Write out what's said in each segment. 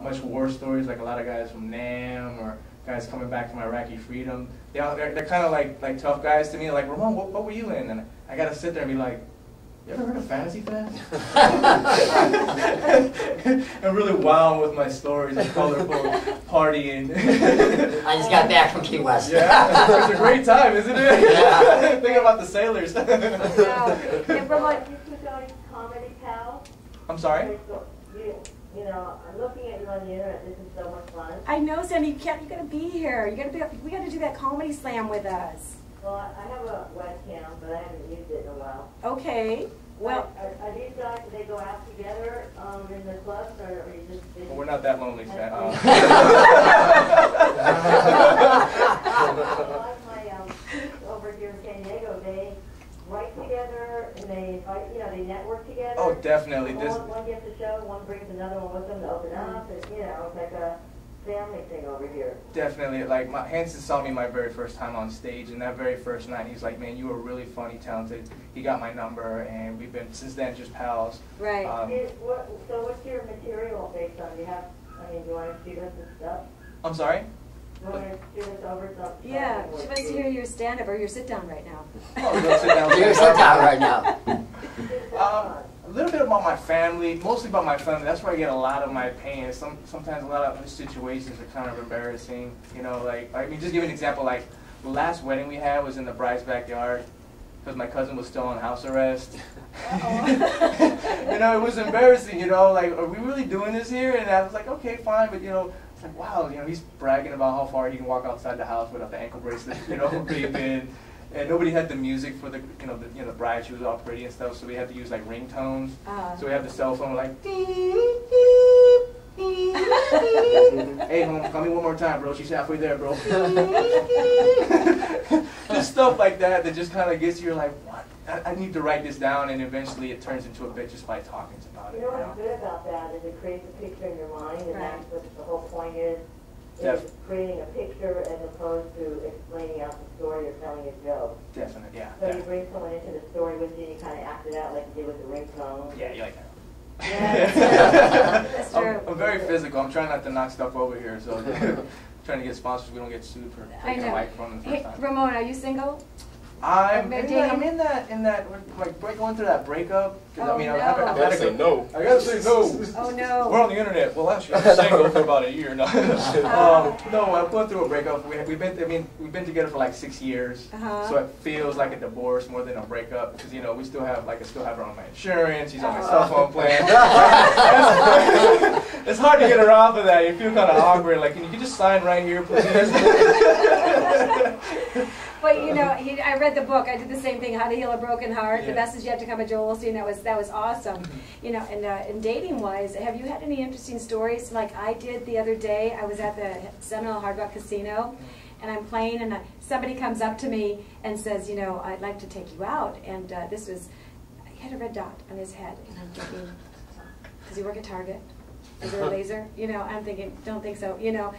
much war stories, like a lot of guys from Nam or guys coming back from Iraqi freedom. They're kind of like tough guys to me. Like, Ramon, what were you in? And I got to sit there and be like, you ever heard of Fantasy Fest? And really wow with my stories and colorful partying. I just got back from Key West. Yeah, it's a great time, isn't it? Yeah. Thinking about the sailors. Yeah, Ramon, you could go to Comedy Pal. I'm sorry? You know, I'm looking at you on the internet. This is so much fun. I know, Sandi. You gotta be here. We gotta do that comedy slam with us. Well, I have a webcam, but I haven't used it in a while. Okay. Well, are these guys? Do they go out together in the clubs, or are you just? Well, we're not that lonely, Sam. A lot of my peeps over here in San Diego, they write together and they invite, they network together. Oh, definitely. One gets a show, one brings another one with them to open up, and it's like a family thing over here. Definitely. Like, HANSEN saw me my very first time on stage, and that very first night, he's like, man, you were really funny, talented. He got my number, and we've been, since then, just pals. right. So what's your material based on? Do you want to shoot us and stuff? I'm sorry? You want to shoot us over something? Yeah, she wants to hear your stand-up or your sit-down right now. Oh, go sit down. You're sit down right now. A little bit about my family, mostly about my family. That's where I get a lot of my pain. Sometimes a lot of the situations are kind of embarrassing. Just give an example. Like, the last wedding we had was in the bride's backyard because my cousin was still on house arrest. It was embarrassing. Like, are we really doing this here? And I was like, okay, fine, but it's like, wow, he's bragging about how far he can walk outside the house without the ankle bracelet, being in. And nobody had the music for the bride. She was all pretty and stuff, so we had to use like ringtones. So we have the cell phone like, hey, home, call me one more time, bro. She's halfway there, bro. Just stuff like that just kind of gets you like, what? I need to write this down, and eventually it turns into a bit just by talking about it. What's good about that is it creates a picture in your mind, and that's what the whole point is. It's creating a picture as opposed to explaining out the story or telling a joke. Definitely, yeah. So you bring someone into the story with you and you kind of act it out like you did with the ringtone. Yeah, you like that. Yeah. That's true. I'm very physical. I'm trying not to knock stuff over here, so trying to get sponsors. We don't get sued for taking a microphone the first time. Ramon, are you single? I'm in that like going through that breakup. Oh, I no. gotta say no. I gotta say no. Oh no. We're on the internet. Well, actually, I'm single for about a year now. No, I'm going through a breakup. We've been together for like 6 years, so it feels like a divorce more than a breakup because we still have I still have her on my insurance. She's on my cell phone plan. It's hard to get her off of that. You feel kind of awkward. Like, can you just sign right here, please? But I read the book. I did the same thing, How to Heal a Broken Heart. The Message Yet to Come of Joel Osteen. That was awesome. And dating wise, have you had any interesting stories? Like I did the other day. I was at the Seminole Hard Rock Casino, and I'm playing, and somebody comes up to me and says, I'd like to take you out. And he had a red dot on his head, and I'm thinking, does he work at Target? Is there a laser? I'm thinking, don't think so, And,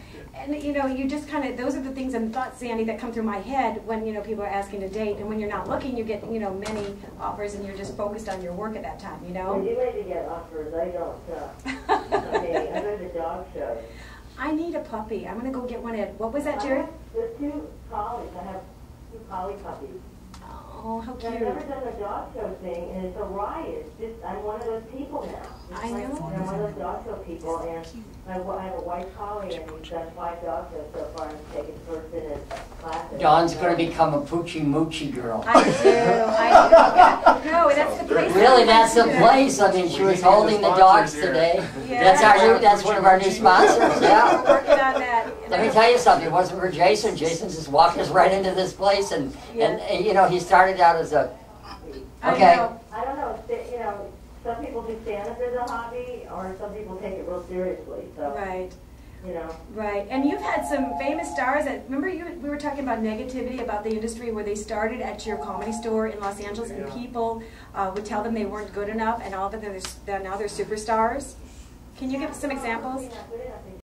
you just kind of, those are the things and thoughts, Sandi, that come through my head when, people are asking to date. And when you're not looking, you get, many offers and you're just focused on your work at that time, Well, you may get offers. I don't. I go to dog shows. I need a puppy. I'm going to go get one at, what was that, Jerry? There's 2 collies. I have 2 collie puppies. Oh, how cute. I've never done a dog show thing, and it's a riot. I'm one of those people now. I know. I'm one of those dog show people, and I have a white collie, and he's done 5 dog shows so far, and he's taken first in his class. Dawn's going to become a Poochie Moochie girl. I do. No, that's the place. Really, that's the place. I mean, she was holding the dogs today. Yeah. That's one of our new sponsors. Yeah. Working on that. Let me tell you something. It wasn't for Jason. Jason just walked us right into this place, and he started out as a. Okay. I don't know. Some people do stand-up as a hobby, or some people take it real seriously. So. Right. Right. And you've had some famous stars remember we were talking about negativity about the industry where they started at your comedy store in Los Angeles and people would tell them they weren't good enough and all of it, now they're superstars. Can you give us some examples?